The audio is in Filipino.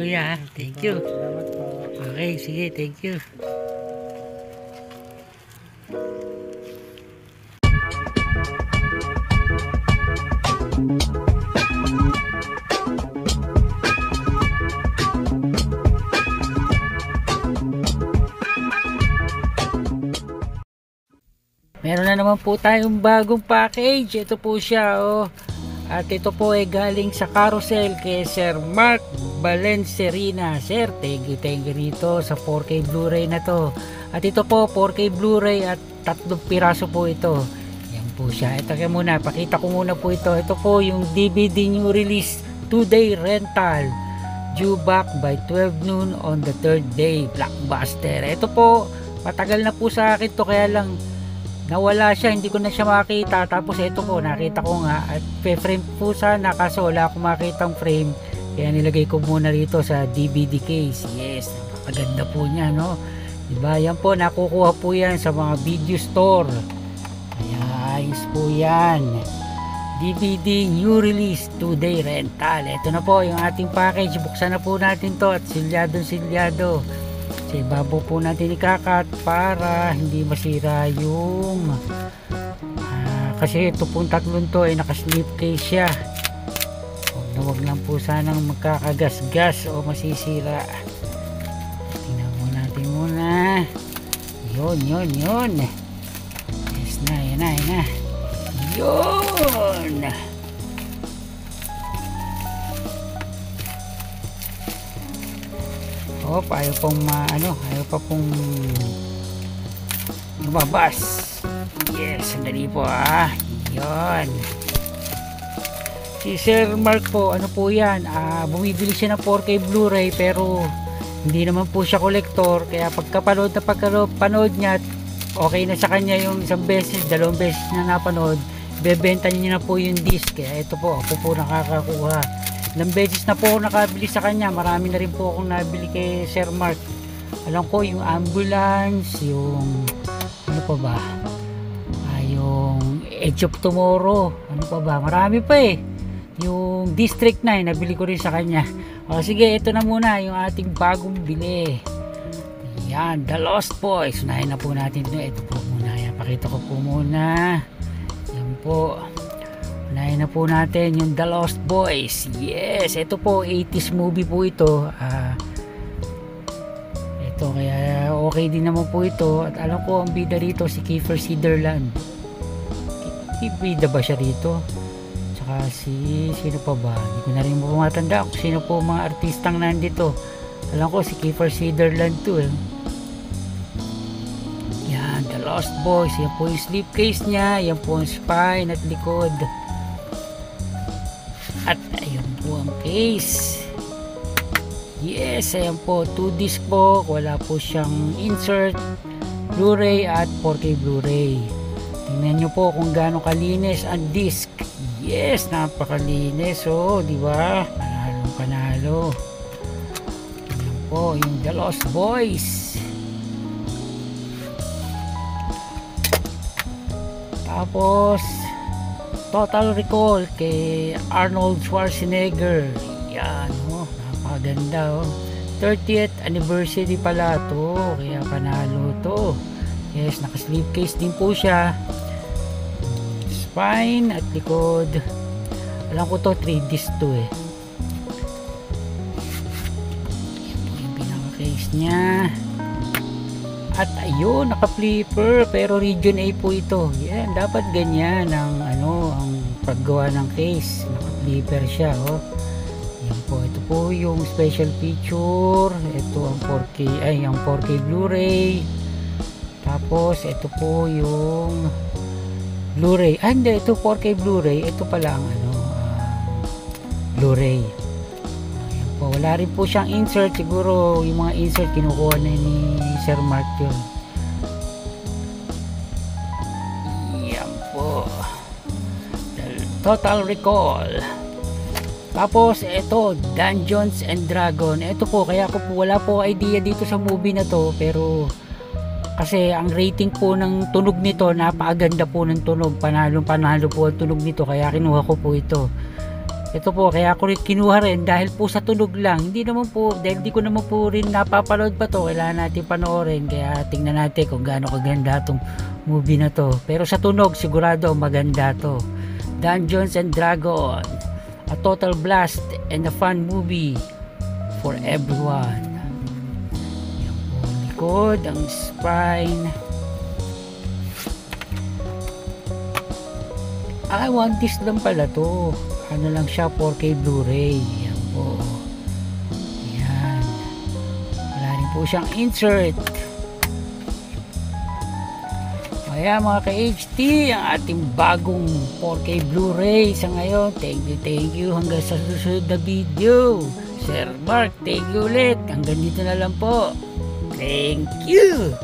kuya. Thank you. Salamat po. Okay, sige, thank you. Meron na naman po tayong bagong package. Ito po siya, oh. At ito po ay galing sa carousel kay Sir Mark Valencerina. Sir, thank you rito sa 4K Blu-ray na to. At ito po 4K Blu-ray at 3 piraso po ito. Yan po siya. Ito kaya muna, pakita ko muna po ito. Ito po yung DVD new release 2-day rental, due back by 12 noon on the 3rd day. Blockbuster. Ito po, matagal na po sa akin to, kaya lang nawala siya, hindi ko na siya makita. Tapos ito po, nakita ko nga at frame po sana, kaso wala akong makitang frame, kaya nilagay ko muna rito sa DVD case. Yes, napakaganda po niya, no? Diba? Yan po, nakukuha po yan sa mga video store. Kaya ayos po yan. DVD new release 2-day rental. Ito na po yung ating package. Buksan na po natin to at silyado. Sa ibabaw po natin ikakat para hindi masira yung kasi ito pong tatlong to ay naka-slip case siya. Huwag lang po sanang magkakagasgas o masisira. Tingnan mo natin muna. Yun. Yes na, yan na. Yun. Ayaw pa pong lumabas. Yes, sandali po yun. Si Sir Mark po, ano po yan, bumibili siya ng 4K Blu-ray pero hindi naman po siya collector, kaya pagkapanood niya, okay na sa kanya yung isang beses, dalawang beses na napanood, bebenta niya na po yung disc. Kaya ito po, ako po nakakakuha. Ilang beses na po ako nakabili sa kanya. Marami na rin po akong nabili kay Sir Mark. Alam ko yung Ambulance, yung ano pa ba, yung Edge of Tomorrow, ano pa ba, marami pa yung District 9 nabili ko rin sa kanya. Sige, ito na muna yung ating bagong bili. Yan, The Lost Boys. Unahin na po natin ito po muna. Yan, pakita ko po muna. Yan po, unahin na po natin yung The Lost Boys. Yes, ito po 80s movie po ito. Ito, kaya okay din naman po ito. At alam ko ang bida rito si Kiefer Sutherland. Bida ba siya dito? Tsaka sino pa ba? Hindi ko na rin po matanda kung sino po mga artistang nandito. Alam ko si Kiefer Sutherland to Yan, The Lost Boys. Yan po yung slipcase niya. Yan po yung spine at likod. At ayun po ang case. Yes, ayan po, 2 disc po. Wala po siyang insert, Blu-ray at 4K Blu-ray. Tingnan nyo po kung gaano kalinis ang disc. Yes, napakalinis. Di ba? Panalo. Ayan po yung The Lost Boys. Tapos Total Recall kay Arnold Schwarzenegger. Yan, napakaganda 30th anniversary pala to, kaya panalo to. Yes, naka slipcase din po siya. Spine at likod. Alam ko to 3 disc to Yan po yung pinaka case niya. At ayun, naka-flipper pero region A po ito. Yan, dapat ganyan ang ang paggawa ng case. Naka-flipper siya, Yan po, ito po yung special feature. Ito ang 4K, yung 4K Blu-ray. Tapos ito po yung Blu-ray. Hindi, ito 4K Blu-ray. Ito pala ang Blu-ray. Ayan po, wala rin po siyang insert. Siguro yung mga insert kinukuha na ni Sir Mark yun. Yan po, Total Recall. Tapos ito, Dungeons and Dragon. Ito po, kaya ko po wala po idea dito sa movie na to, pero kasi ang rating po ng tunog nito, napakaganda po ng tunog. Panalo po ang tunog nito, kaya kinuha ko po ito. Ito po, kaya ko rin kinuha rin dahil po sa tunog lang. Hindi naman po, dahil di ko naman po rin napapanood pa to. Kailangan natin panoorin. Kaya tingnan natin kung gaano kaganda tong movie na to. Pero sa tunog, sigurado maganda to. Dungeons and Dragons. A total blast and a fun movie for everyone. Yan po, likod, ang spine. I want this lang pala to. Ano lang siya, 4K Blu-ray. Yan po. Yan. Wala rin po siyang insert. Kaya mga ka-HT, ang ating bagong 4K Blu-ray sa ngayon. Thank you. Hanggang sa susunod na video. Sir Mark, thank you ulit. Hanggang dito na lang po. Thank you.